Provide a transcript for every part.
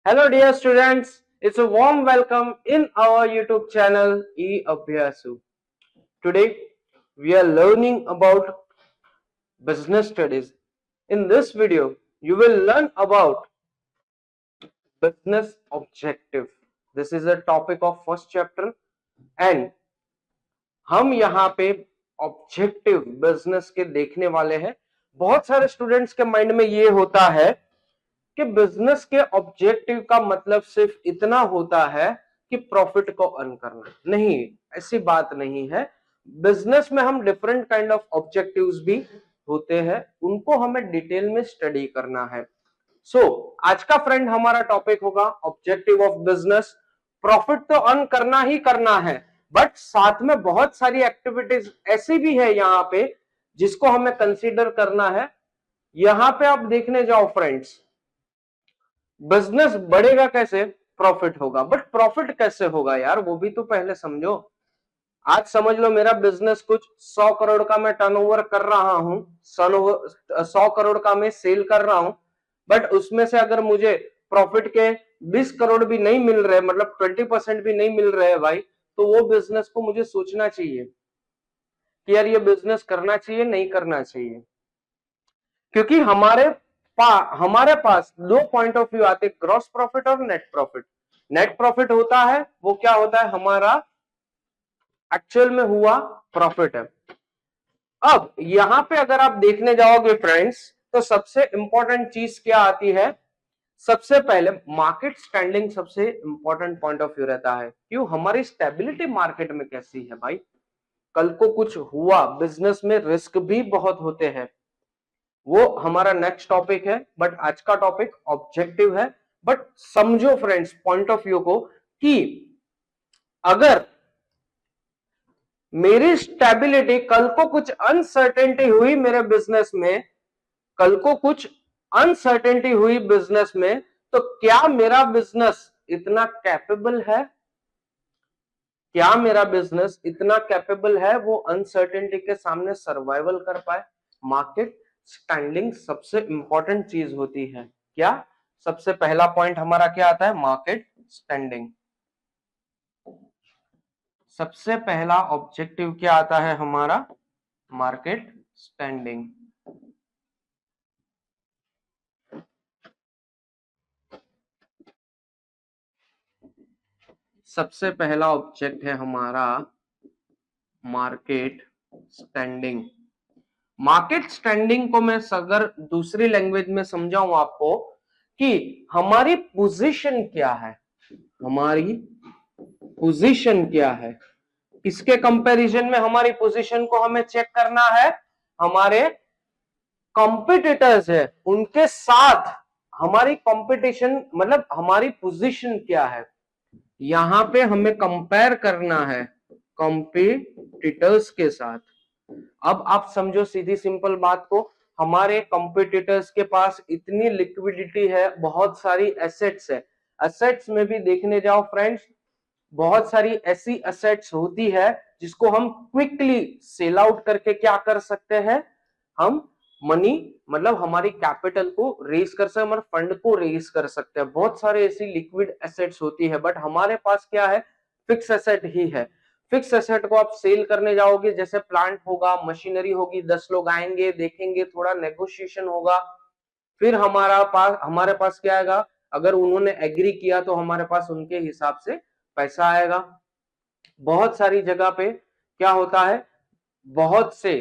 Hello dear students, it's a warm welcome in our YouTube channel eAbhyasu. Today we are learning about business studies. In this video you will learn about business objective. This is a topic of first chapter and हम यहाँ पे objective business के देखने वाले हैं। बहुत सारे students के माइंड में ये होता है कि बिजनेस के ऑब्जेक्टिव का मतलब सिर्फ इतना होता है कि प्रॉफिट को अर्न करना। नहीं, ऐसी बात नहीं है। बिजनेस में हम डिफरेंट काइंड ऑफ ऑब्जेक्टिव्स भी होते हैं, उनको हमें डिटेल में स्टडी करना है। आज का फ्रेंड हमारा टॉपिक होगा ऑब्जेक्टिव ऑफ बिजनेस। प्रॉफिट तो अर्न करना ही करना है, बट साथ में बहुत सारी एक्टिविटीज ऐसी भी है यहाँ पे जिसको हमें कंसीडर करना है। यहाँ पे आप देखने जाओ फ्रेंड्स, बिजनेस बढ़ेगा कैसे? प्रॉफिट होगा, बट प्रॉफिट कैसे होगा यार, वो भी तो पहले समझो। आज समझ लो मेरा बिजनेस कुछ 100 करोड़ का मैं टर्नओवर कर रहा हूं, 100 करोड़ का मैं सेल कर रहा हूं, बट उसमें से अगर मुझे प्रॉफिट के 20 करोड़ भी नहीं मिल रहे, मतलब 20% भी नहीं मिल रहे भाई, तो वो बिजनेस को मुझे सोचना चाहिए कि यार ये बिजनेस करना चाहिए नहीं करना चाहिए। क्योंकि हमारे पास दो पॉइंट ऑफ व्यू आते, ग्रॉस प्रॉफिट और नेट प्रॉफिट। नेट प्रॉफिट होता है वो क्या होता है, हमारा एक्चुअल में हुआ प्रॉफिट है। अब यहां पे अगर आप देखने जाओगे फ्रेंड्स, तो सबसे इंपॉर्टेंट चीज क्या आती है? सबसे पहले मार्केट स्टैंडिंग सबसे इंपॉर्टेंट पॉइंट ऑफ व्यू रहता है। क्यों? हमारी स्टेबिलिटी मार्केट में कैसी है भाई, कल को कुछ हुआ, बिजनेस में रिस्क भी बहुत होते हैं, वो हमारा नेक्स्ट टॉपिक है। बट आज का टॉपिक ऑब्जेक्टिव है। बट समझो फ्रेंड्स पॉइंट ऑफ व्यू को, कि अगर मेरी स्टेबिलिटी, कल को कुछ अनसर्टेनिटी हुई मेरे बिजनेस में, कल को कुछ अनसर्टेनिटी हुई बिजनेस में, तो क्या मेरा बिजनेस इतना कैपेबल है, क्या मेरा बिजनेस इतना कैपेबल है वो अनसर्टेनिटी के सामने सर्वाइवल कर पाए? मार्केट स्टैंडिंग सबसे इंपॉर्टेंट चीज होती है। क्या सबसे पहला पॉइंट हमारा क्या आता है? Market standing. सबसे पहला ऑब्जेक्टिव क्या आता है हमारा? Market standing. सबसे पहला ऑब्जेक्ट है हमारा मार्केट स्टैंडिंग। मार्केट स्टैंडिंग को मैं अगर दूसरी लैंग्वेज में समझाऊं आपको, कि हमारी पोजीशन क्या है, हमारी पोजीशन क्या है, किसके कंपैरिजन में हमारी पोजीशन को हमें चेक करना है? हमारे कॉम्पिटिटर्स है उनके साथ हमारी कंपटीशन, मतलब हमारी पोजीशन क्या है, यहां पे हमें कंपेयर करना है कॉम्पिटिटर्स के साथ। अब आप समझो सीधी सिंपल बात को, हमारे कॉम्पिटिटर्स के पास इतनी लिक्विडिटी है, बहुत सारी एसेट्स है। एसेट्स में भी देखने जाओ फ्रेंड्स, बहुत सारी ऐसी एसेट्स होती है जिसको हम क्विकली सेल आउट करके क्या कर सकते हैं, हम मनी, मतलब हमारी कैपिटल को रेज कर सकते हैं, हमारे फंड को रेज कर सकते हैं। बहुत सारे ऐसी लिक्विड एसेट्स होती है, बट हमारे पास क्या है? फिक्स एसेट ही है। फिक्स एसेट को आप सेल करने जाओगे, जैसे प्लांट होगा, मशीनरी होगी, 10 लोग आएंगे, देखेंगे, थोड़ा नेगोशिएशन होगा, फिर हमारे पास क्या आएगा? अगर उन्होंने एग्री किया तो हमारे पास उनके हिसाब से पैसा आएगा। बहुत सारी जगह पे क्या होता है, बहुत से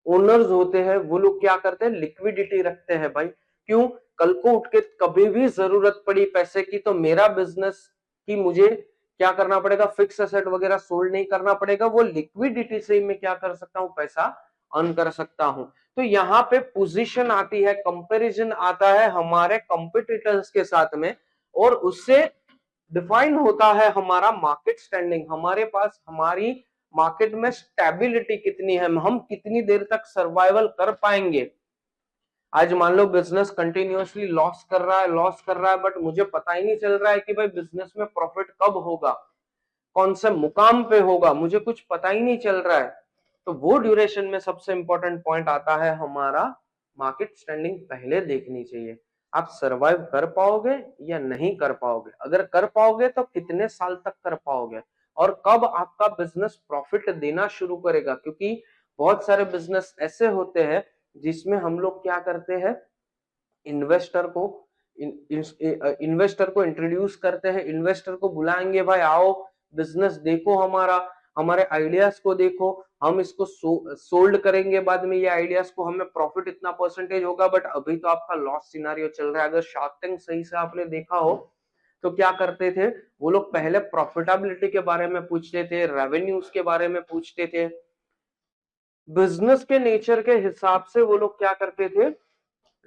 ओनर्स होते हैं, वो लोग क्या करते हैं? लिक्विडिटी रखते हैं भाई। क्यों? कल को उठ के कभी भी जरूरत पड़ी पैसे की, तो मेरा बिजनेस की मुझे क्या करना पड़ेगा? फिक्स एसेट वगैरह सोल्ड नहीं करना पड़ेगा, वो लिक्विडिटी से ही मैं क्या कर सकता हूं? पैसा अर्न कर सकता हूं। तो यहाँ पे पोजीशन आती है, कंपैरिजन आता है हमारे कंपटीटर्स के साथ में, और उससे डिफाइन होता है हमारा मार्केट स्टैंडिंग। हमारे पास हमारी मार्केट में स्टेबिलिटी कितनी है, हम कितनी देर तक सर्वाइवल कर पाएंगे। आज मान लो बिजनेस कंटिन्यूअसली लॉस कर रहा है, बट मुझे पता ही नहीं चल रहा है कि भाई बिजनेस में प्रॉफिट कब होगा, कौन से मुकाम पे होगा, मुझे कुछ पता ही नहीं चल रहा है। तो वो ड्यूरेशन में सबसे इंपॉर्टेंट पॉइंट आता है हमारा मार्केट स्टैंडिंग पहले देखनी चाहिए। आप सरवाइव कर पाओगे या नहीं कर पाओगे, अगर कर पाओगे तो कितने साल तक कर पाओगे, और कब आपका बिजनेस प्रॉफिट देना शुरू करेगा। क्योंकि बहुत सारे बिजनेस ऐसे होते हैं जिसमें हम लोग क्या करते हैं, इन्वेस्टर को इन्वेस्टर को इंट्रोड्यूस करते हैं, इन्वेस्टर को बुलाएंगे, भाई आओ बिजनेस देखो हमारा, हमारे आइडियाज को देखो, हम इसको सोल्ड करेंगे बाद में, ये आइडियाज को, हमें प्रॉफिट इतना परसेंटेज होगा, बट अभी तो आपका लॉस सिनारियो चल रहा है। अगर शार्क टैंक सही से आपने देखा हो तो क्या करते थे वो लोग, पहले प्रॉफिटेबिलिटी के बारे में पूछते थे, रेवेन्यूज के बारे में पूछते थे, बिजनेस के नेचर के हिसाब से वो लोग क्या करते थे,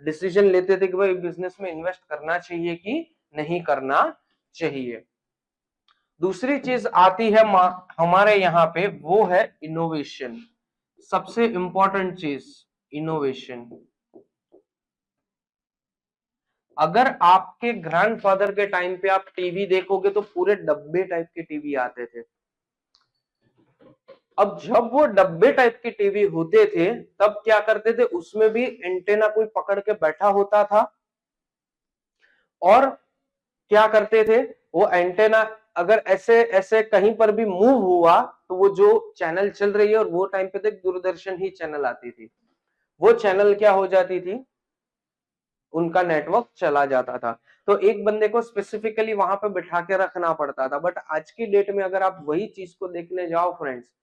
डिसीजन लेते थे कि भाई बिजनेस में इन्वेस्ट करना चाहिए कि नहीं करना चाहिए। दूसरी चीज आती है हमारे यहाँ पे, वो है इनोवेशन। सबसे इंपॉर्टेंट चीज इनोवेशन। अगर आपके ग्रैंडफादर के टाइम पे आप टीवी देखोगे तो पूरे डब्बे टाइप के टीवी आते थे। अब जब वो डब्बे टाइप के टीवी होते थे तब क्या करते थे, उसमें भी एंटेना कोई पकड़ के बैठा होता था, और क्या करते थे वो एंटेना अगर ऐसे ऐसे कहीं पर भी मूव हुआ तो वो जो चैनल चल रही है, और वो टाइम पे तक दूरदर्शन ही चैनल आती थी, वो चैनल क्या हो जाती थी, उनका नेटवर्क चला जाता था। तो एक बंदे को स्पेसिफिकली वहां पे बिठा के रखना पड़ता था। बट आज की डेट में अगर आप वही चीज को देखने जाओ फ्रेंड्स,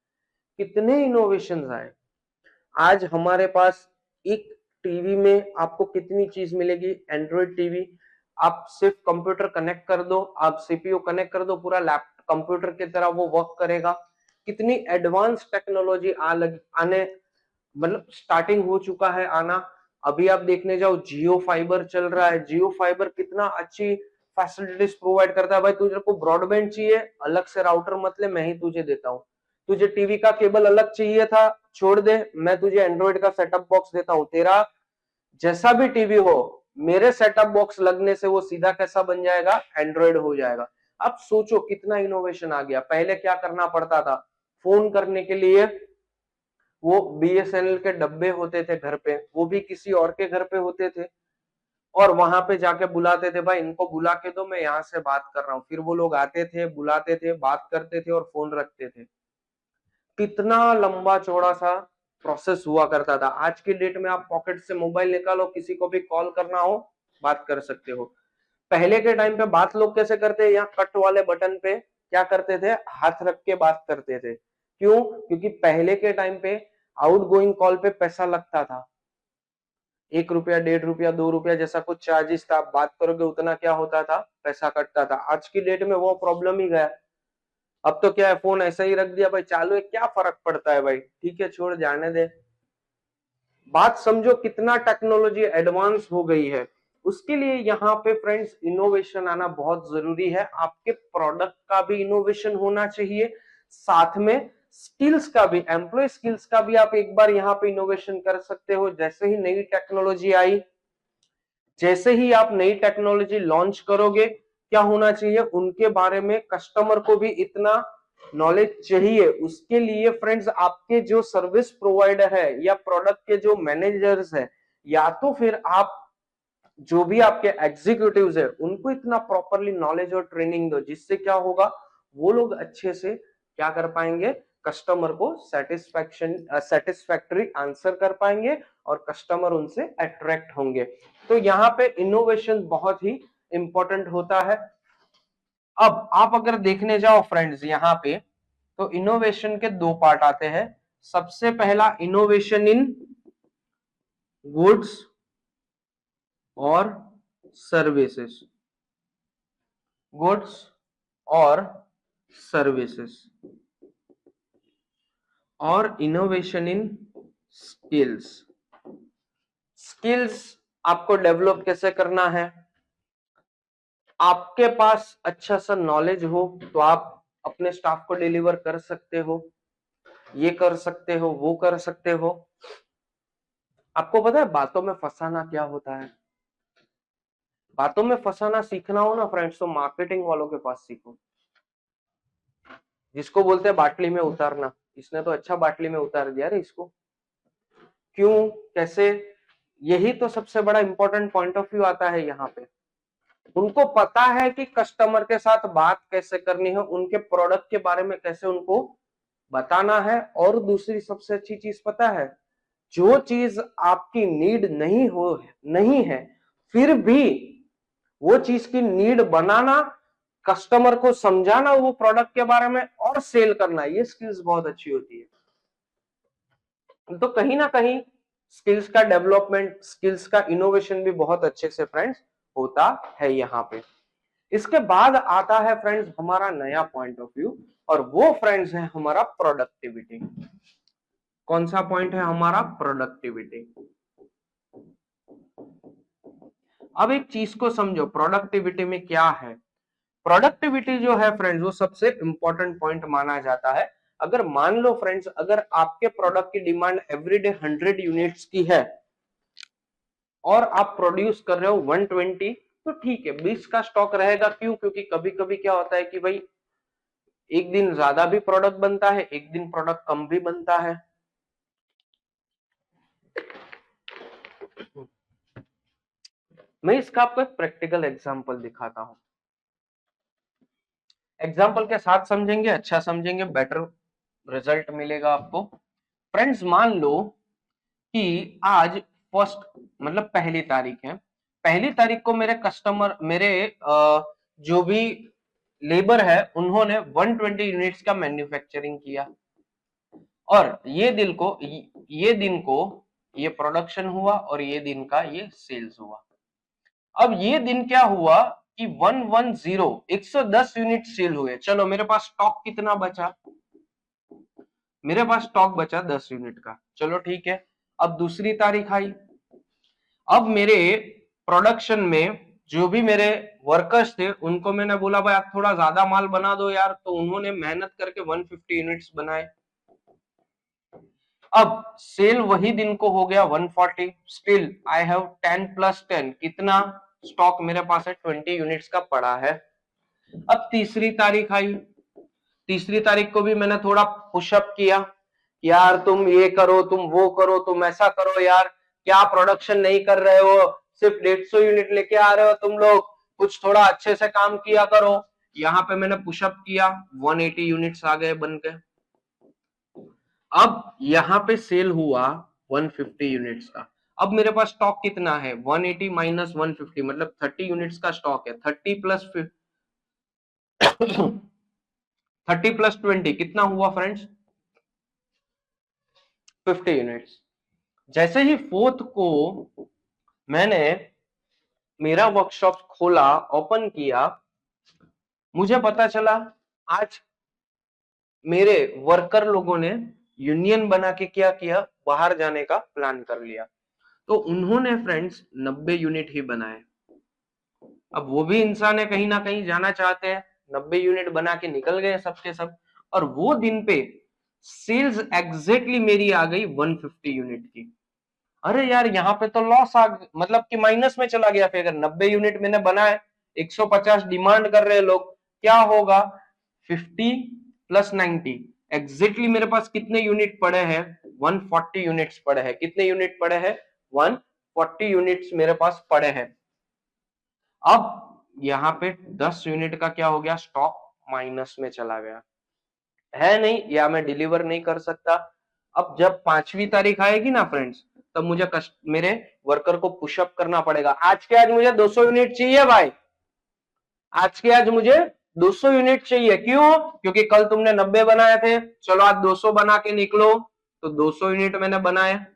कितने इनोवेशन आए। आज हमारे पास एक टीवी में आपको कितनी चीज मिलेगी, एंड्रॉइड टीवी, आप सिर्फ कंप्यूटर कनेक्ट कर दो, आप सीपीयू कनेक्ट कर दो, पूरा लैपटॉप कंप्यूटर की तरह वो वर्क करेगा। कितनी एडवांस टेक्नोलॉजी आने मतलब स्टार्टिंग हो चुका है आना। अभी आप देखने जाओ जियो फाइबर चल रहा है, जियो फाइबर कितना अच्छी फैसिलिटीज प्रोवाइड करता है। भाई तुझे को ब्रॉडबैंड चाहिए, अलग से राउटर मत ले, मैं ही तुझे देता हूँ। तुझे टीवी का केबल अलग चाहिए था, छोड़ दे, मैं तुझे एंड्रॉइड का सेटअप बॉक्स देता हूँ। तेरा जैसा भी टीवी हो, मेरे सेटअप बॉक्स लगने से वो सीधा कैसा बन जाएगा, एंड्रॉइड हो जाएगा। अब सोचो कितना इनोवेशन आ गया। पहले क्या करना पड़ता था, फोन करने के लिए वो बीएसएनएल के डब्बे होते थे घर पे, वो भी किसी और के घर पे होते थे, और वहां पे जाके बुलाते थे, भाई इनको बुला के दो, मैं यहाँ से बात कर रहा हूँ। फिर वो लोग आते थे, बुलाते थे, बात करते थे और फोन रखते थे। कितना लंबा चौड़ा सा प्रोसेस हुआ करता था। आज की डेट में आप पॉकेट से मोबाइल निकालो, किसी को भी कॉल करना हो बात कर सकते हो। पहले के टाइम पे बात लोग कैसे करते हैं, यहाँ कट वाले बटन पे क्या करते थे, हाथ रख के बात करते थे। क्यों? क्योंकि पहले के टाइम पे आउटगोइंग कॉल पे पैसा लगता था, 1 रुपया, 1.5 रुपया, 2 रुपया, जैसा कुछ चार्जेस था। आप बात करोगे उतना क्या होता था, पैसा कटता था। आज की डेट में वो प्रॉब्लम ही गया। अब तो क्या है, फोन ऐसा ही रख दिया, भाई चालू है, क्या फर्क पड़ता है, भाई ठीक है छोड़ जाने दे। बात समझो कितना टेक्नोलॉजी एडवांस हो गई है। उसके लिए यहाँ पे फ्रेंड्स इनोवेशन आना बहुत जरूरी है। आपके प्रोडक्ट का भी इनोवेशन होना चाहिए, साथ में स्किल्स का भी, एम्प्लॉय स्किल्स का भी आप एक बार यहाँ पे इनोवेशन कर सकते हो। जैसे ही नई टेक्नोलॉजी आई, जैसे ही आप नई टेक्नोलॉजी लॉन्च करोगे, क्या होना चाहिए, उनके बारे में कस्टमर को भी इतना नॉलेज चाहिए। उसके लिए फ्रेंड्स आपके जो सर्विस प्रोवाइडर है या प्रोडक्ट के जो मैनेजर्स है, या तो फिर आप जो भी आपके एग्जीक्यूटिव्स है, उनको इतना प्रॉपरली नॉलेज और ट्रेनिंग दो, जिससे क्या होगा, वो लोग अच्छे से क्या कर पाएंगे, कस्टमर को सेटिस्फैक्टरी आंसर कर पाएंगे और कस्टमर उनसे अट्रैक्ट होंगे। तो यहाँ पे इनोवेशन बहुत ही इंपॉर्टेंट होता है। अब आप अगर देखने जाओ फ्रेंड्स यहाँ पे, तो इनोवेशन के दो पार्ट आते हैं। सबसे पहला इनोवेशन इन गुड्स और सर्विसेज, गुड्स और सर्विसेज, और इनोवेशन इन स्किल्स। स्किल्स आपको डेवलप कैसे करना है, आपके पास अच्छा सा नॉलेज हो तो आप अपने स्टाफ को डिलीवर कर सकते हो, ये कर सकते हो, वो कर सकते हो। आपको पता है बातों में फंसाना क्या होता है, बातों में फंसाना सीखना हो ना फ्रेंड्स, तो मार्केटिंग वालों के पास सीखो, जिसको बोलते हैं बाटली में उतारना। इसने तो अच्छा बाटली में उतार दिया रे इसको। क्यों, कैसे? यही तो सबसे बड़ा इंपॉर्टेंट पॉइंट ऑफ व्यू आता है यहाँ पे। उनको पता है कि कस्टमर के साथ बात कैसे करनी है, उनके प्रोडक्ट के बारे में कैसे उनको बताना है। और दूसरी सबसे अच्छी चीज पता है, जो चीज आपकी नीड नहीं है, फिर भी वो चीज की नीड बनाना, कस्टमर को समझाना वो प्रोडक्ट के बारे में और सेल करना, ये स्किल्स बहुत अच्छी होती है। तो कहीं ना कहीं स्किल्स का डेवलपमेंट, स्किल्स का इनोवेशन भी बहुत अच्छे से फ्रेंड्स होता है यहाँ पे। इसके बाद आता है फ्रेंड्स हमारा नया पॉइंट ऑफ व्यू, और वो फ्रेंड्स है हमारा प्रोडक्टिविटी। कौन सा पॉइंट है हमारा? प्रोडक्टिविटी। अब एक चीज को समझो, प्रोडक्टिविटी में क्या है। प्रोडक्टिविटी जो है फ्रेंड्स वो सबसे इंपॉर्टेंट पॉइंट माना जाता है। अगर मान लो फ्रेंड्स, अगर आपके प्रोडक्ट की डिमांड एवरीडे 100 यूनिट्स की है और आप प्रोड्यूस कर रहे हो 120, तो ठीक है 20 का स्टॉक रहेगा। क्यों? क्योंकि कभी कभी क्या होता है कि भाई एक दिन ज्यादा भी प्रोडक्ट बनता है, एक दिन प्रोडक्ट कम भी बनता है। मैं इसका आपको एक प्रैक्टिकल एग्जांपल दिखाता हूं। एग्जांपल के साथ समझेंगे, अच्छा समझेंगे, बेटर रिजल्ट मिलेगा आपको। फ्रेंड्स मान लो कि आज फर्स्ट मतलब पहली तारीख है। पहली तारीख को मेरे कस्टमर, मेरे जो भी लेबर है, उन्होंने 120 यूनिट्स का मैन्युफैक्चरिंग किया, और ये दिन को ये प्रोडक्शन हुआ, और ये दिन का ये सेल्स हुआ। अब ये दिन क्या हुआ कि 110 यूनिट सेल हुए। चलो मेरे पास स्टॉक कितना बचा? मेरे पास स्टॉक बचा 10 यूनिट का। चलो ठीक है। अब दूसरी तारीख आई। अब मेरे प्रोडक्शन में जो भी मेरे वर्कर्स थे, उनको मैंने बोला भाई आप थोड़ा ज्यादा माल बना दो यार, तो उन्होंने मेहनत करके 150 यूनिट्स बनाए। अब सेल वही दिन को हो गया 140। स्टिल आई हैव 10 प्लस 10, कितना स्टॉक मेरे पास है? 20 यूनिट्स का पड़ा है। अब तीसरी तारीख आई। तीसरी तारीख को भी मैंने थोड़ा पुशअप किया, यार तुम ये करो, तुम वो करो, तुम ऐसा करो यार, क्या प्रोडक्शन नहीं कर रहे हो, सिर्फ 150 यूनिट लेके आ रहे हो तुम लोग, कुछ थोड़ा अच्छे से काम किया करो। यहाँ पे मैंने पुशअप किया, 180 यूनिट्स आ गए बन के। अब यहाँ पे सेल हुआ 150 यूनिट्स का। अब मेरे पास स्टॉक कितना है? 180 माइनस 150 मतलब 30 यूनिट्स का स्टॉक है। 30 प्लस 30 प्लस 20 कितना हुआ फ्रेंड्स? 50 यूनिट्स। जैसे ही फोर्थ को मैंने मेरा वर्कशॉप खोला, ओपन किया, मुझे पता चला आज मेरे वर्कर लोगों ने यूनियन बना के क्या किया, बाहर जाने का प्लान कर लिया। तो उन्होंने फ्रेंड्स 90 यूनिट ही बनाए। अब वो भी इंसान है, कहीं ना कहीं जाना चाहते हैं, 90 यूनिट बना के निकल गए सबके सब। और वो दिन पे सेल्स एग्जैक्टली मेरी आ गई 150 यूनिट की। अरे यार यहाँ पे तो लॉस आ, मतलब कि माइनस में चला गया फिगर। 90 यूनिट मैंने बनाए, 150 डिमांड कर रहे लोग, क्या होगा? 50 प्लस 90 एग्जैक्टली मेरे पास कितने यूनिट पड़े हैं? 140 यूनिट्स पड़े हैं। कितने यूनिट पड़े हैं? 140 यूनिट्स मेरे पास पड़े हैं। अब यहाँ पे 10 यूनिट का क्या हो गया? स्टॉक माइनस में चला गया है नहीं, या मैं डिलीवर नहीं कर सकता। अब जब 5वीं तारीख आएगी ना फ्रेंड्स, तब मुझे मेरे वर्कर को पुशअप करना पड़ेगा। आज के आज मुझे 200 यूनिट चाहिए भाई, आज के आज मुझे 200 यूनिट चाहिए। क्यों? क्योंकि कल तुमने 90 बनाए थे, चलो आज 200 बना के निकलो। तो 200 यूनिट मैंने बनाए।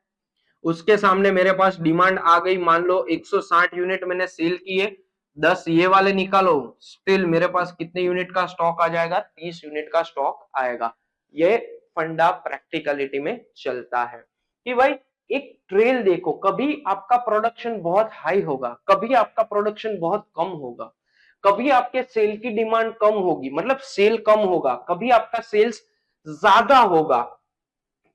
उसके सामने मेरे पास डिमांड आ गई, मान लो 160 यूनिट मैंने सेल किए, 10 ये वाले निकालो, स्टिल मेरे पास कितने यूनिट का स्टॉक आ जाएगा? 30 यूनिट का स्टॉक आएगा। ये फंडा प्रैक्टिकलिटी में चलता है कि भाई एक ट्रेल देखो, कभी आपका प्रोडक्शन बहुत हाई होगा, कभी आपका प्रोडक्शन बहुत कम होगा, कभी आपके सेल की डिमांड कम होगी, मतलब सेल कम होगा, कभी आपका सेल्स ज्यादा होगा,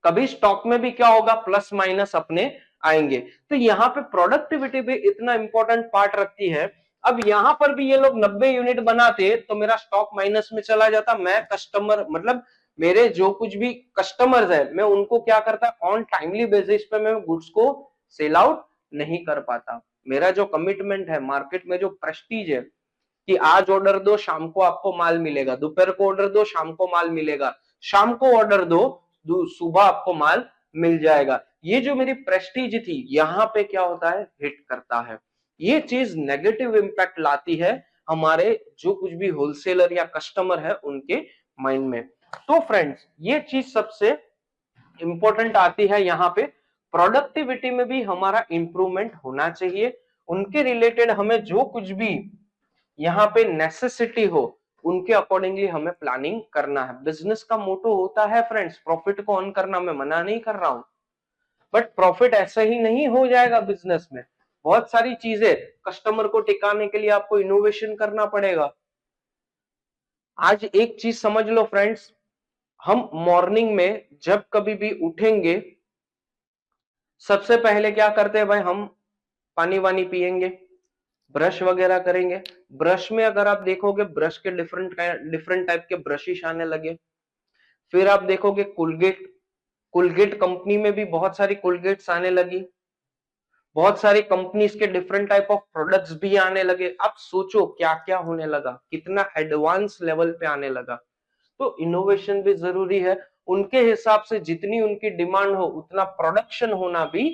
कभी स्टॉक में भी क्या होगा? प्लस माइनस अपने आएंगे। तो यहाँ पे प्रोडक्टिविटी भी इतना इंपॉर्टेंट पार्ट रखती है। अब यहाँ पर भी ये लोग 90 यूनिट बनाते तो मेरा स्टॉक माइनस में चला जाता। मैं कस्टमर, मतलब मेरे जो कुछ भी कस्टमर्स है, मैं उनको क्या करता? ऑन टाइमली बेसिस पे मैं गुड्स को सेल आउट नहीं कर पाता। मेरा जो कमिटमेंट है, मार्केट में जो प्रेस्टीज है कि आज ऑर्डर दो शाम को आपको माल मिलेगा, दोपहर को ऑर्डर दो शाम को माल मिलेगा, शाम को ऑर्डर दो सुबह आपको माल मिल जाएगा, ये जो मेरी प्रेस्टीज थी यहाँ पे क्या होता है, हिट करता है। ये चीज नेगेटिव इंपैक्ट लाती है हमारे जो कुछ भी होलसेलर या कस्टमर है उनके माइंड में। तो फ्रेंड्स ये चीज सबसे इंपॉर्टेंट आती है यहाँ पे। प्रोडक्टिविटी में भी हमारा इंप्रूवमेंट होना चाहिए, उनके रिलेटेड हमें जो कुछ भी यहाँ पे नेसेसिटी हो उनके अकॉर्डिंगली हमें प्लानिंग करना है। बिजनेस का मोटो होता है फ्रेंड्स प्रॉफिट को अर्न करना, मैं मना नहीं कर रहा हूं, बट प्रॉफिट ऐसे ही नहीं हो जाएगा। बिजनेस में बहुत सारी चीजें, कस्टमर को टिकाने के लिए आपको इनोवेशन करना पड़ेगा। आज एक चीज समझ लो फ्रेंड्स, हम मॉर्निंग में जब कभी भी उठेंगे सबसे पहले क्या करते हैं भाई, हम पानी वानी पिएंगे, ब्रश वगैरह करेंगे। ब्रश में अगर आप देखोगे ब्रश के डिफरेंट टाइप के ब्रशिश आने लगे। फिर आप देखोगे कोलगेट, कोलगेट कंपनी में भी बहुत सारी कोलगेट्स आने लगी, बहुत सारी कंपनीज के डिफरेंट टाइप ऑफ प्रोडक्ट्स भी आने लगे। आप सोचो क्या क्या होने लगा, कितना एडवांस लेवल पे आने लगा। तो इनोवेशन भी जरूरी है, उनके हिसाब से जितनी उनकी डिमांड हो उतना प्रोडक्शन होना भी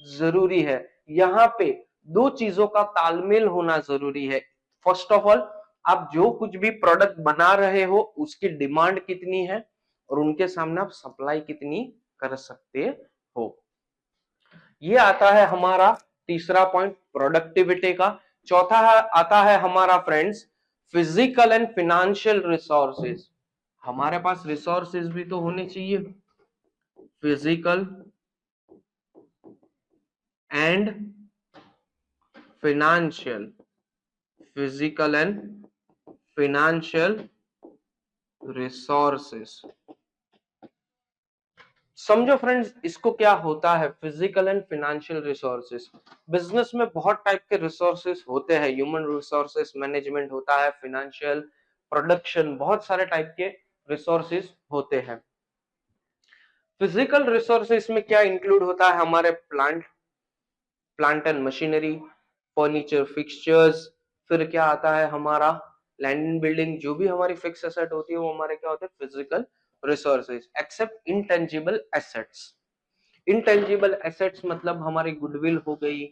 जरूरी है। यहाँ पे दो चीजों का तालमेल होना जरूरी है। फर्स्ट ऑफ ऑल आप जो कुछ भी प्रोडक्ट बना रहे हो उसकी डिमांड कितनी है और उनके सामने आप सप्लाई कितनी कर सकते हो। ये आता है हमारा तीसरा पॉइंट प्रोडक्टिविटी का। चौथा आता है हमारा friends physical and financial resources. हमारे पास रिसोर्सेज भी तो होने चाहिए, physical and financial, physical and financial resources. समझो फ्रेंड्स इसको क्या होता है physical and financial resources. Business में बहुत टाइप के रिसोर्सेज होते हैं, ह्यूमन रिसोर्सेज मैनेजमेंट होता है, फिनेंशियल, प्रोडक्शन, बहुत सारे टाइप के रिसोर्सेज होते हैं। फिजिकल रिसोर्सेज में क्या इंक्लूड होता है, हमारे plant and machinery, furniture, fixtures. फिर क्या आता है हमारा लैंड एंड बिल्डिंग, जो भी हमारी फिक्स एसेट होती है वो हमारे क्या होते हैं physical resources. Except intangible assets. Intangible assets मतलब हमारी गुडविल हो गई,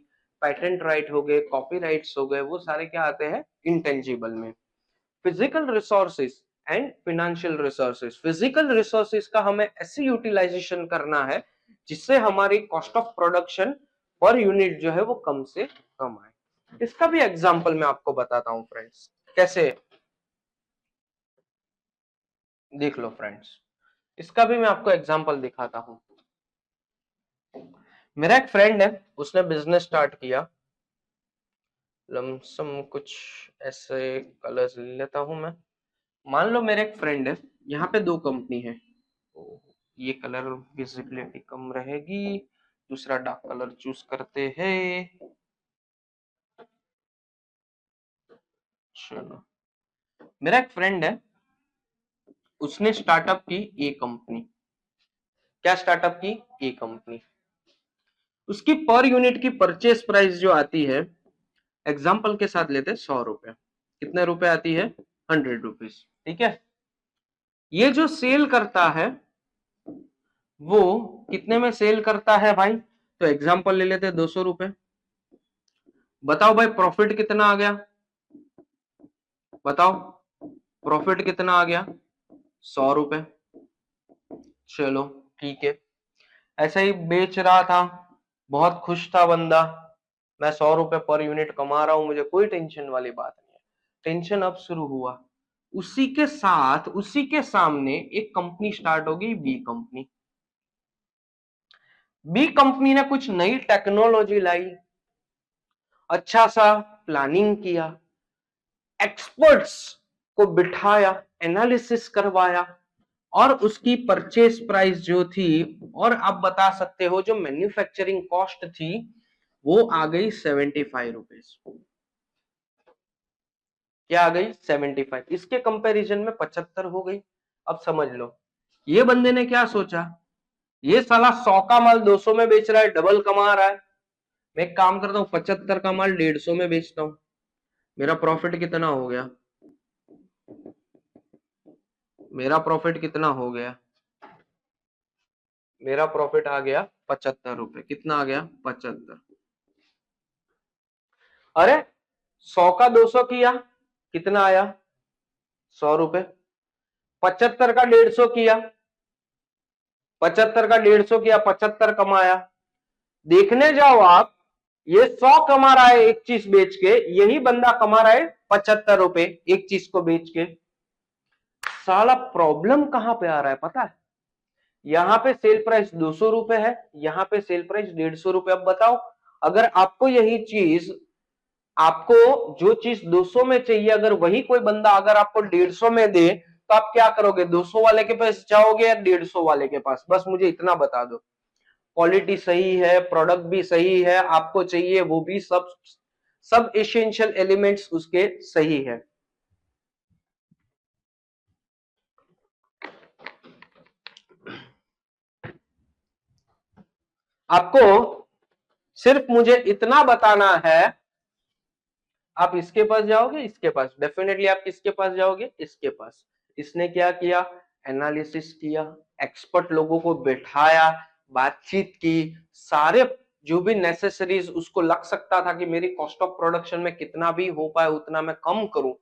पेटेंट राइट हो गए, कॉपीराइट्स हो गए, वो सारे क्या आते हैं इंटेंजिबल में। Physical resources and financial resources. Physical resources का हमें ऐसे यूटिलाइजेशन करना है जिससे हमारी cost of production per unit जो है वो कम से कम आए। इसका भी एग्जांपल मैं आपको बताता हूं फ्रेंड्स, कैसे देख लो फ्रेंड्स, इसका भी मैं आपको एग्जांपल दिखाता हूं। मेरा एक फ्रेंड है, उसने बिजनेस स्टार्ट किया, लमसम कुछ ऐसे कलर्स ले लेता हूं मैं। मान लो मेरे एक फ्रेंड है, यहाँ पे दो कंपनी है, तो ये कलर विजिबिलिटी कम रहेगी, दूसरा डार्क कलर चूज करते हैं। चलो, मेरा एक फ्रेंड है, उसने स्टार्टअप की ए कंपनी। क्या स्टार्टअप की ए कंपनी, उसकी पर यूनिट की परचेस प्राइस जो आती है, एग्जाम्पल के साथ लेते हैं 100 रुपए। कितने रुपए आती है, 100 रुपीज, ठीक है। ये जो सेल करता है वो कितने में सेल करता है भाई, तो एग्जाम्पल ले लेते हैं 200 रुपए। बताओ भाई प्रॉफिट कितना आ गया, बताओ प्रॉफिट कितना आ गया, 100 रुपए। चलो ठीक है, ऐसे ही बेच रहा था, बहुत खुश था बंदा, मैं 100 रुपए पर यूनिट कमा रहा हूं, मुझे कोई टेंशन वाली बात नहीं है। टेंशन अब शुरू हुआ, उसी के साथ उसी के सामने एक कंपनी स्टार्ट हो गई, बी कंपनी। बी कंपनी ने कुछ नई टेक्नोलॉजी लाई, अच्छा सा प्लानिंग किया, एक्सपर्ट्स को बिठाया, एनालिसिस करवाया, और उसकी परचेस प्राइस जो थी, और आप बता सकते हो जो मैन्युफैक्चरिंग कॉस्ट थी वो आ गई 75 रुपीज। क्या आ गई, 75। इसके कंपैरिजन में 75 हो गई। अब समझ लो ये बंदे ने क्या सोचा, ये साला 100 का माल 200 में बेच रहा है, डबल कमा रहा है, मैं एक काम करता हूँ, 75 का माल 150 में बेचता हूँ, मेरा प्रॉफिट कितना हो गया? मेरा प्रॉफिट कितना हो गया? मेरा प्रॉफिट आ गया 75 रुपए। कितना आ गया? 75। अरे 100 का 200 किया, कितना आया? 100 रुपए। 75 का 150 किया, 75 का 150 किया, 75 कमाया। देखने जाओ आप, ये 100 कमा रहा है एक चीज बेच के, यही बंदा कमा रहा है 75 रुपए एक चीज को बेच के। साला प्रॉब्लम कहां पे आ रहा है पता है? यहां पे सेल प्राइस 200 रुपए है, यहां पे सेल प्राइस 150 रुपए। अब बताओ, अगर आपको यही चीज, आपको जो चीज 200 में चाहिए, अगर वही कोई बंदा अगर आपको 150 में दे, तो आप क्या करोगे? 200 वाले के पास जाओगे या 150 वाले के पास? बस मुझे इतना बता दो। क्वालिटी सही है, प्रोडक्ट भी सही है, आपको चाहिए वो भी, सब सब एसेंशियल एलिमेंट्स उसके सही है। आपको सिर्फ मुझे इतना बताना है, आप इसके पास जाओगे, इसके पास, डेफिनेटली आप किसके पास जाओगे? इसके पास। इसने क्या किया? एनालिसिस किया, एक्सपर्ट लोगों को बैठाया, बातचीत की, सारे जो भी नेसेसरीज उसको लग सकता था कि मेरी कॉस्ट ऑफ प्रोडक्शन में कितना भी हो पाए उतना मैं कम करूं,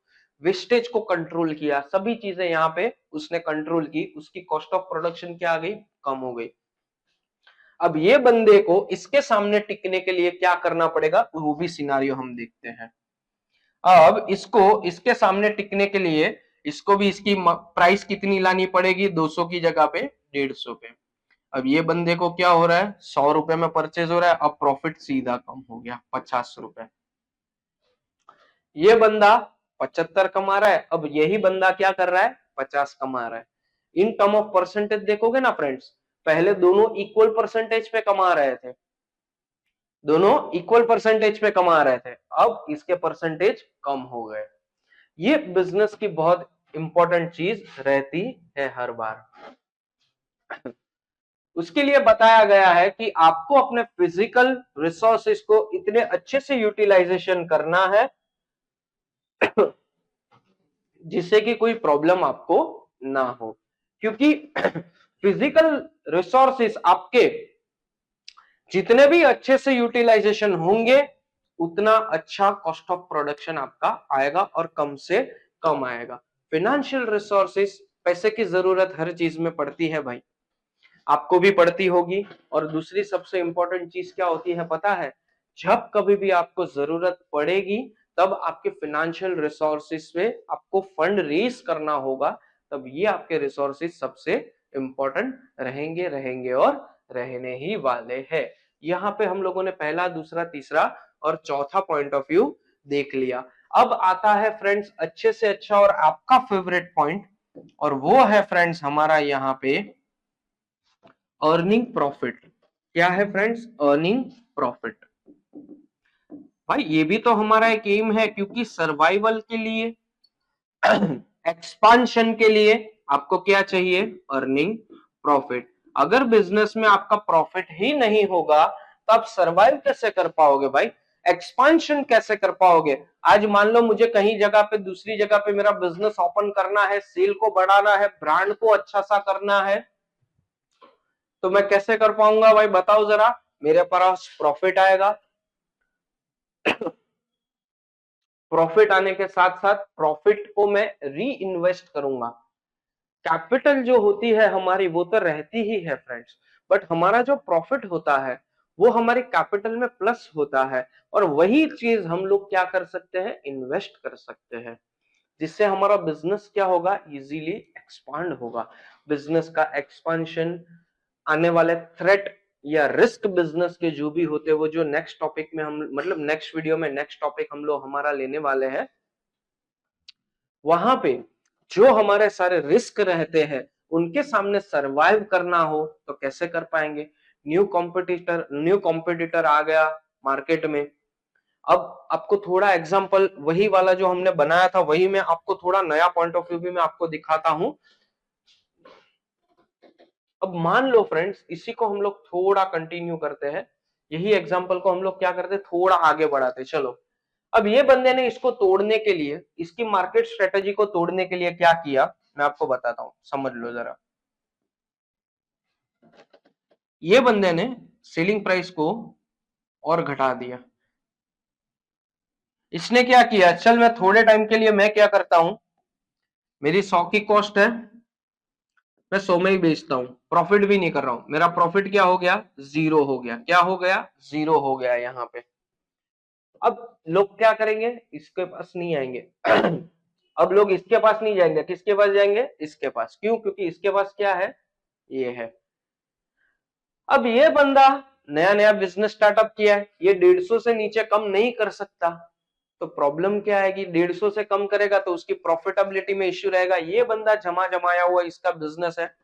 वेस्टेज को कंट्रोल किया, सभी चीजें यहाँ पे उसने कंट्रोल की, उसकी कॉस्ट ऑफ प्रोडक्शन क्या आ गई? कम हो गई। अब ये बंदे को इसके सामने टिकने के लिए क्या करना पड़ेगा, वो भी सिनारियो हम देखते हैं। अब इसको इसके सामने टिकने के लिए इसको भी इसकी प्राइस कितनी लानी पड़ेगी? 200 की जगह पे 150 पे। अब ये बंदे को क्या हो रहा है? 100 रुपए में परचेज हो रहा है, अब प्रॉफिट सीधा कम हो गया 50 रुपए। ये बंदा 75 कमा रहा है, अब यही बंदा क्या कर रहा है? 50 कमा रहा है। इन टर्म ऑफ परसेंटेज देखोगे ना फ्रेंड्स, पहले दोनों इक्वल परसेंटेज पे कमा रहे थे, दोनों इक्वल परसेंटेज पे कमा रहे थे, अब इसके परसेंटेज कम हो गए। ये बिजनेस की बहुत इंपॉर्टेंट चीज रहती है हर बार। उसके लिए बताया गया है कि आपको अपने फिजिकल रिसोर्सेज को इतने अच्छे से यूटिलाइजेशन करना है जिससे कि कोई प्रॉब्लम आपको ना हो, क्योंकि फिजिकल रिसोर्सेज आपके जितने भी अच्छे से यूटिलाइजेशन होंगे उतना अच्छा कॉस्ट ऑफ प्रोडक्शन आपका आएगा और कम से कम आएगा। फाइनेंशियल रिसोर्सेज, पैसे की जरूरत हर चीज में पड़ती है भाई, आपको भी पड़ती होगी। और दूसरी सबसे इंपॉर्टेंट चीज क्या होती है पता है? जब कभी भी आपको जरूरत पड़ेगी तब आपके फाइनेंशियल रिसोर्सेज पे आपको फंड रेज करना होगा, तब ये आपके रिसोर्सेज सबसे इंपॉर्टेंट रहेंगे रहेंगे और रहने ही वाले हैं। यहाँ पे हम लोगों ने पहला, दूसरा, तीसरा और चौथा पॉइंट ऑफ व्यू देख लिया। अब आता है फ्रेंड्स अच्छे से अच्छा और आपका फेवरेट पॉइंट, और वो है फ्रेंड्स हमारा यहाँ पे अर्निंग प्रॉफिट। क्या है फ्रेंड्स? Earning profit. भाई ये भी तो हमारा एक एम है, क्योंकि सर्वाइवल के लिए, एक्सपांशन के लिए आपको क्या चाहिए? Earning profit. अगर बिजनेस में आपका प्रॉफिट ही नहीं होगा तो आप सर्वाइव कैसे कर पाओगे भाई? एक्सपांशन कैसे कर पाओगे? आज मान लो मुझे कहीं जगह पे, दूसरी जगह पे मेरा बिजनेस ओपन करना है, सेल को बढ़ाना है, ब्रांड को अच्छा सा करना है, तो मैं कैसे कर पाऊंगा भाई? बताओ जरा। मेरे पास प्रॉफिट आएगा, प्रॉफिट आने के साथ साथ प्रॉफिट को मैं री इन्वेस्ट करूंगा। कैपिटल जो होती है हमारी वो तो रहती ही है फ्रेंड्स, बट हमारा जो प्रॉफिट होता है वो हमारे कैपिटल में प्लस होता है, और वही चीज हम लोग क्या कर सकते हैं? इन्वेस्ट कर सकते हैं, जिससे हमारा बिजनेस क्या होगा? इजीली एक्सपांड होगा। बिजनेस का एक्सपांशन, आने वाले थ्रेट या रिस्क बिजनेस के जो भी होते हैं, वो जो नेक्स्ट टॉपिक में हम, मतलब नेक्स्ट वीडियो में नेक्स्ट टॉपिक हम लोग हमारा लेने वाले हैं, वहां पे जो हमारे सारे रिस्क रहते हैं उनके सामने सरवाइव करना हो तो कैसे कर पाएंगे? न्यू कॉम्पिटिटर आ गया मार्केट में। अब आपको थोड़ा एग्जांपल वही वाला जो हमने बनाया था वही मैं आपको थोड़ा नया पॉइंट ऑफ व्यू भी मैं आपको दिखाता हूं। अब मान लो फ्रेंड्स, इसी को हम लोग थोड़ा कंटिन्यू करते हैं यही एग्जाम्पल को हम लोग क्या करते, थोड़ा आगे बढ़ाते। चलो, अब ये बंदे ने इसको तोड़ने के लिए, इसकी मार्केट स्ट्रेटेजी को तोड़ने के लिए क्या किया, मैं आपको बताता हूं, समझ लो जरा। ये बंदे ने सेलिंग प्राइस को और घटा दिया। इसने क्या किया, चल मैं थोड़े टाइम के लिए मैं क्या करता हूं, मेरी 100 की कॉस्ट है, मैं 100 में ही बेचता हूं, प्रॉफिट भी नहीं कर रहा हूं, मेरा प्रॉफिट क्या हो गया, जीरो हो गया। क्या हो गया, जीरो हो गया यहां पे। अब लोग क्या करेंगे, इसके पास नहीं आएंगे। अब लोग इसके पास नहीं जाएंगे, किसके पास जाएंगे, इसके पास। क्यों, क्योंकि इसके पास क्या है, ये है। अब ये बंदा नया नया बिजनेस स्टार्टअप किया है, ये 150 से नीचे कम नहीं कर सकता। तो प्रॉब्लम क्या है कि 150 से कम करेगा तो उसकी प्रॉफिटेबिलिटी में इश्यू रहेगा। ये बंदा जमा जमाया हुआ इसका बिजनेस है,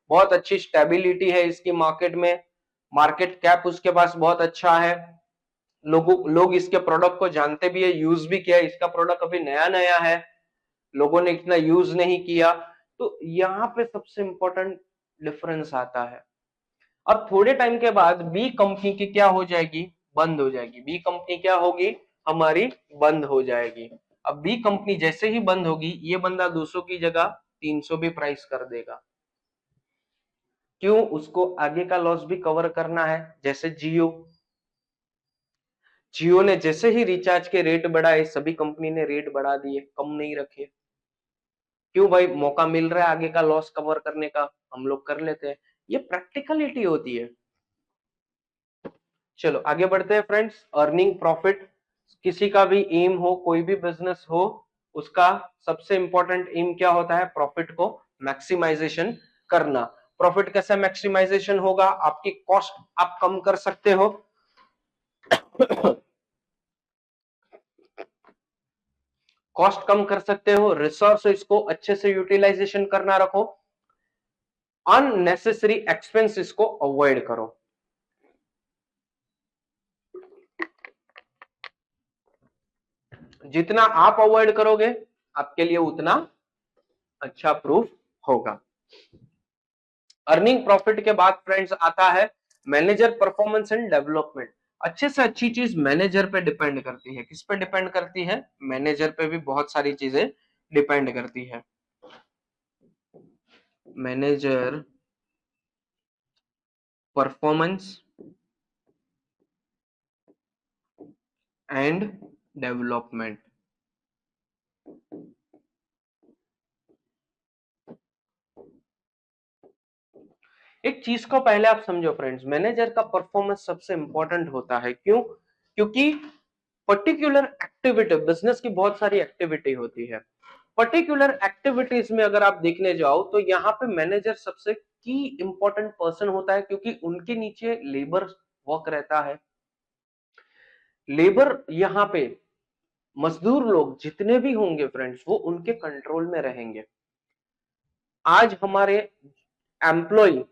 बहुत अच्छी स्टेबिलिटी है इसकी मार्केट में, मार्केट कैप उसके पास बहुत अच्छा है, लोग इसके प्रोडक्ट को जानते भी है, यूज भी किया है। इसका प्रोडक्ट अभी नया नया है, लोगों ने इतना यूज नहीं किया। तो यहाँ पे सबसे इंपॉर्टेंट डिफरेंस आता है। अब थोड़े टाइम के बाद बी कंपनी की क्या हो जाएगी, बंद हो जाएगी। बी कंपनी क्या होगी, हमारी बंद हो जाएगी। अब बी कंपनी जैसे ही बंद होगी, ये बंदा 200 की जगह 300 भी प्राइस कर देगा। क्यों, उसको आगे का लॉस भी कवर करना है। जैसे जियो, जियो ने जैसे ही रिचार्ज के रेट बढ़ाए, सभी कंपनी ने रेट बढ़ा दिए, कम नहीं रखे। क्यों भाई, मौका मिल रहा है आगे का लॉस कवर करने का, हम लोग कर लेते हैं। ये प्रैक्टिकलिटी होती है। चलो आगे बढ़ते हैं फ्रेंड्स। अर्निंग प्रॉफिट, किसी का भी एम हो, कोई भी बिजनेस हो, उसका सबसे इंपॉर्टेंट एम क्या होता है, प्रॉफिट को मैक्सिमाइजेशन करना। प्रॉफिट कैसे मैक्सिमाइजेशन होगा, आपकी कॉस्ट आप कम कर सकते हो। कॉस्ट कम कर सकते हो, रिसोर्स इसको अच्छे से यूटिलाइजेशन करना रखो, अननेसेसरी एक्सपेंस इसको अवॉइड करो। जितना आप अवॉइड करोगे, आपके लिए उतना अच्छा प्रूफ होगा। अर्निंग प्रॉफिट के बाद फ्रेंड्स आता है मैनेजर परफॉर्मेंस एंड डेवलपमेंट। अच्छे से अच्छी चीज मैनेजर पे डिपेंड करती है। किस पे डिपेंड करती है, मैनेजर पे भी बहुत सारी चीजें डिपेंड करती है। Manager performance and development. एक चीज को पहले आप समझो फ्रेंड्स, मैनेजर का परफॉर्मेंस सबसे इंपॉर्टेंट होता है। क्यों, क्योंकि पर्टिकुलर एक्टिविटी, बिजनेस की बहुत सारी एक्टिविटी होती है। पर्टिकुलर एक्टिविटीज में अगर आप देखने जाओ तो यहाँ पे मैनेजर सबसे की इंपॉर्टेंट पर्सन होता है, क्योंकि उनके नीचे लेबर वर्क रहता है। लेबर यहाँ पे मजदूर लोग जितने भी होंगे फ्रेंड्स, वो उनके कंट्रोल में रहेंगे। आज हमारे एम्प्लॉय,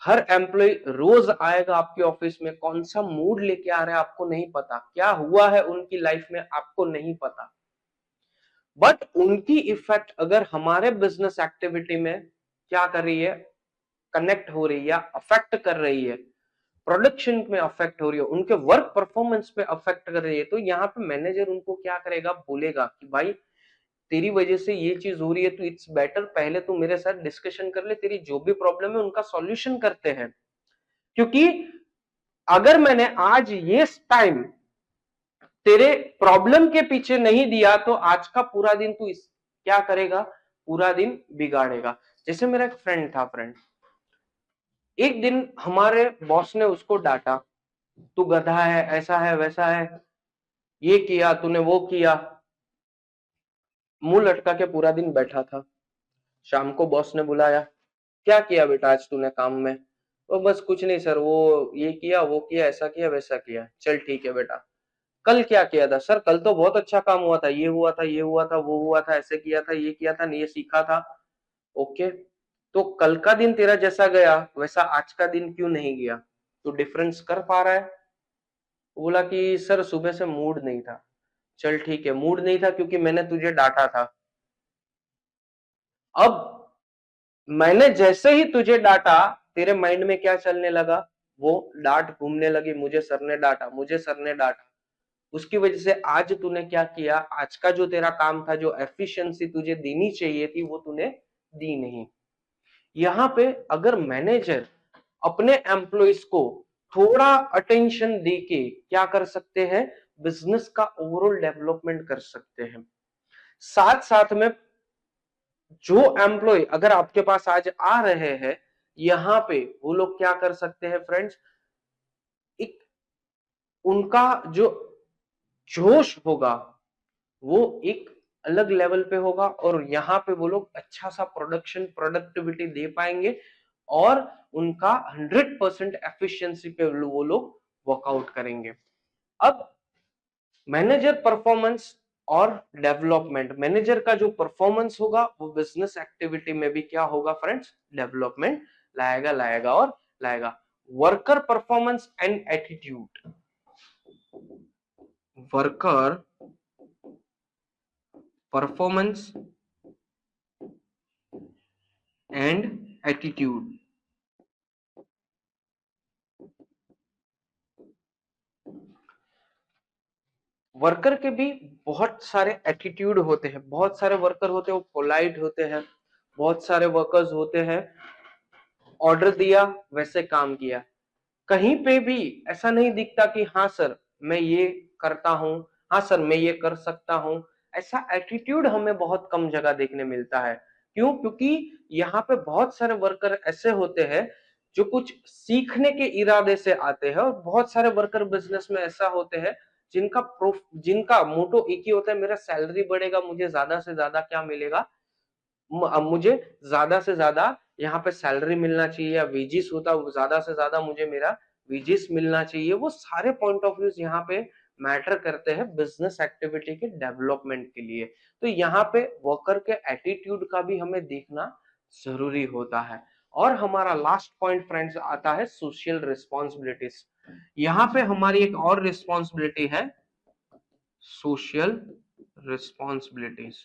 हर एम्प्लॉय रोज आएगा आपके ऑफिस में, कौन सा मूड लेके आ रहा है आपको नहीं पता, क्या हुआ है उनकी लाइफ में आपको नहीं पता। बट उनकी इफेक्ट अगर हमारे बिजनेस एक्टिविटी में क्या कर रही है, कनेक्ट हो रही है या अफेक्ट कर रही है, प्रोडक्शन में अफेक्ट हो रही है, उनके वर्क परफॉर्मेंस पे अफेक्ट कर रही है, तो यहाँ पे मैनेजर उनको क्या करेगा, बोलेगा कि भाई तेरी वजह से ये चीज हो रही है, तो इट्स बेटर पहले तू मेरे साथ डिस्कशन कर ले, तेरी जो भी प्रॉब्लम है उनका सॉल्यूशन करते हैं। क्योंकि अगर मैंने आज ये टाइम तेरे प्रॉब्लम के पीछे नहीं दिया, तो आज का पूरा दिन तू इस क्या करेगा, पूरा दिन बिगाड़ेगा। जैसे मेरा एक फ्रेंड था, फ्रेंड, एक दिन हमारे बॉस ने उसको डांटा, तू गधा है, ऐसा है वैसा है, ये किया तूने, वो किया। मुंह लटका के पूरा दिन बैठा था। शाम को बॉस ने बुलाया, क्या किया बेटा आज तूने काम में। वो बस कुछ नहीं सर, वो ये किया वो किया, ऐसा किया वैसा किया। चल ठीक है बेटा, कल क्या किया था। सर कल तो बहुत अच्छा काम हुआ था, ये हुआ था, ये हुआ था, वो हुआ था, ऐसे किया था, ये किया था, ये सीखा था। ओके, तो कल का दिन तेरा जैसा गया वैसा आज का दिन क्यों नहीं गया, तू डिफरेंस कर पा रहा है। बोला कि सर सुबह से मूड नहीं था। चल ठीक है, मूड नहीं था क्योंकि मैंने तुझे डांटा था। अब मैंने जैसे ही तुझे डांटा, तेरे माइंड में क्या चलने लगा, वो डांट घूमने लगी, मुझे सर ने डांटा, मुझे सर ने डांटा। उसकी वजह से आज तूने क्या किया, आज का जो तेरा काम था, जो एफिशिएंसी तुझे देनी चाहिए थी, वो तूने दी नहीं। यहाँ पे अगर मैनेजर अपने एम्प्लॉइज को थोड़ा अटेंशन देके क्या कर सकते हैं, बिजनेस का ओवरऑल डेवलपमेंट कर सकते हैं। साथ साथ में जो एम्प्लॉय अगर आपके पास आज आ रहे हैं, यहाँ पे वो लोग क्या कर सकते हैं फ्रेंड्स, एक उनका जो जोश होगा वो एक अलग लेवल पे होगा और यहाँ पे वो लोग अच्छा सा प्रोडक्टिविटी दे पाएंगे और उनका 100% एफिशिएंसी पे वो लोग वर्कआउट करेंगे। अब मैनेजर परफॉर्मेंस और डेवलपमेंट, मैनेजर का जो परफॉर्मेंस होगा वो बिजनेस एक्टिविटी में भी क्या होगा फ्रेंड्स, डेवलपमेंट लाएगा और लाएगा। Worker performance and attitude, worker performance and attitude, worker के भी बहुत सारे एटीट्यूड होते हैं। बहुत सारे वर्कर होते हैं वो पोलाइट होते हैं, बहुत सारे वर्कर्स होते हैं ऑर्डर दिया वैसे काम किया। कहीं पे भी ऐसा नहीं दिखता कि हाँ सर मैं ये करता हूं, हाँ सर मैं ये कर सकता हूं। ऐसा एटीट्यूड हमें बहुत कम जगह देखने मिलता है। क्यों? क्योंकि यहाँ पे बहुत सारे वर्कर ऐसे होते हैं जो कुछ सीखने के इरादे से आते हैं और बहुत सारे वर्कर बिजनेस में ऐसा होते हैं जिनका मोटो एक ही होता है, मेरा सैलरी बढ़ेगा, मुझे ज्यादा से ज्यादा क्या मिलेगा, मुझे ज्यादा से ज्यादा यहाँ पे सैलरी मिलना चाहिए या वेजिस होता ज्यादा से ज्यादा मुझे मेरा वेजिस मिलना चाहिए। वो सारे पॉइंट ऑफ व्यूज यहाँ पे मैटर करते हैं बिजनेस एक्टिविटी के डेवलपमेंट के लिए। तो यहाँ पे वर्कर के एटीट्यूड का भी हमें देखना जरूरी होता है। और हमारा लास्ट पॉइंट फ्रेंड्स आता है सोशल रिस्पॉन्सिबिलिटीज। यहाँ पे हमारी एक और रिस्पॉन्सिबिलिटी है सोशल रिस्पॉन्सिबिलिटीज।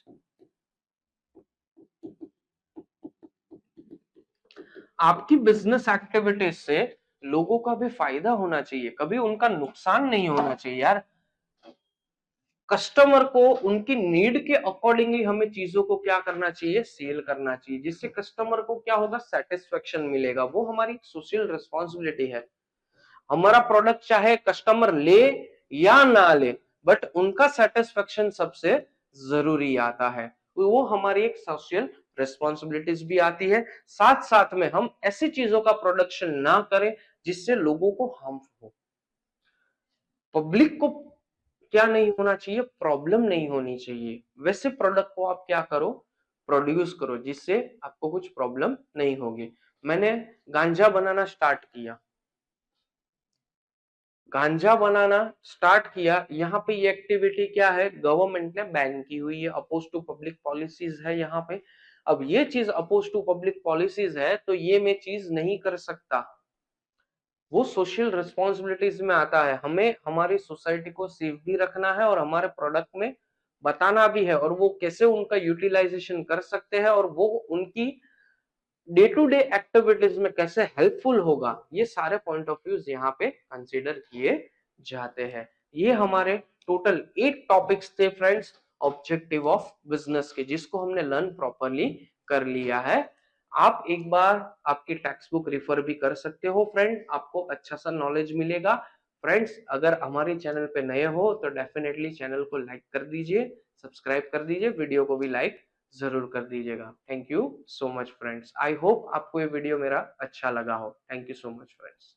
आपकी बिजनेस एक्टिविटीज से लोगों का भी फायदा होना चाहिए, कभी उनका नुकसान नहीं होना चाहिए यार। कस्टमर को उनकी नीड के अकॉर्डिंगली हमें चीजों को क्या करना चाहिए, सेल करना चाहिए, जिससे कस्टमर को क्या होगा, सेटिस्फेक्शन मिलेगा। वो हमारी सोशल रिस्पॉन्सिबिलिटी है। हमारा प्रोडक्ट चाहे कस्टमर ले या ना ले, बट उनका सेटिस्फेक्शन सबसे जरूरी आता है। तो वो हमारी एक सोशल रिस्पॉन्सिबिलिटीज भी आती है। साथ साथ में हम ऐसी चीजों का प्रोडक्शन ना करें जिससे लोगों को हार्म हो, पब्लिक को क्या नहीं होना चाहिए, प्रॉब्लम नहीं होनी चाहिए। वैसे प्रोडक्ट को आप क्या करो, प्रोड्यूस करो जिससे आपको कुछ प्रॉब्लम नहीं होगी। मैंने गांजा बनाना स्टार्ट किया, गांजा बनाना स्टार्ट किया, यहाँ पे ये एक्टिविटी क्या है, गवर्नमेंट ने बैन की हुई है, अपोज टू पब्लिक पॉलिसीज है यहाँ पे। अब ये चीज अपोज टू पब्लिक पॉलिसीज है तो ये मैं चीज नहीं कर सकता। वो सोशल रिस्पॉन्सिबिलिटीज में आता है, हमें हमारी सोसाइटी को सेफ भी रखना है और हमारे प्रोडक्ट में बताना भी है और वो कैसे उनका यूटिलाइजेशन कर सकते हैं और वो उनकी डे टू डे एक्टिविटीज में कैसे हेल्पफुल होगा। ये सारे पॉइंट ऑफ व्यूज यहाँ पे कंसीडर किए जाते हैं। ये हमारे टोटल 8 टॉपिक्स थे फ्रेंड्स ऑब्जेक्टिव ऑफ बिजनेस के, जिसको हमने लर्न प्रॉपरली कर लिया है। आप एक बार आपकी टेक्स्ट बुक रिफर भी कर सकते हो फ्रेंड, आपको अच्छा सा नॉलेज मिलेगा। फ्रेंड्स अगर हमारे चैनल पे नए हो तो डेफिनेटली चैनल को लाइक कर दीजिए, सब्सक्राइब कर दीजिए, वीडियो को भी लाइक जरूर कर दीजिएगा। Thank you so much friends, I hope आपको ये वीडियो मेरा अच्छा लगा हो। Thank you so much friends.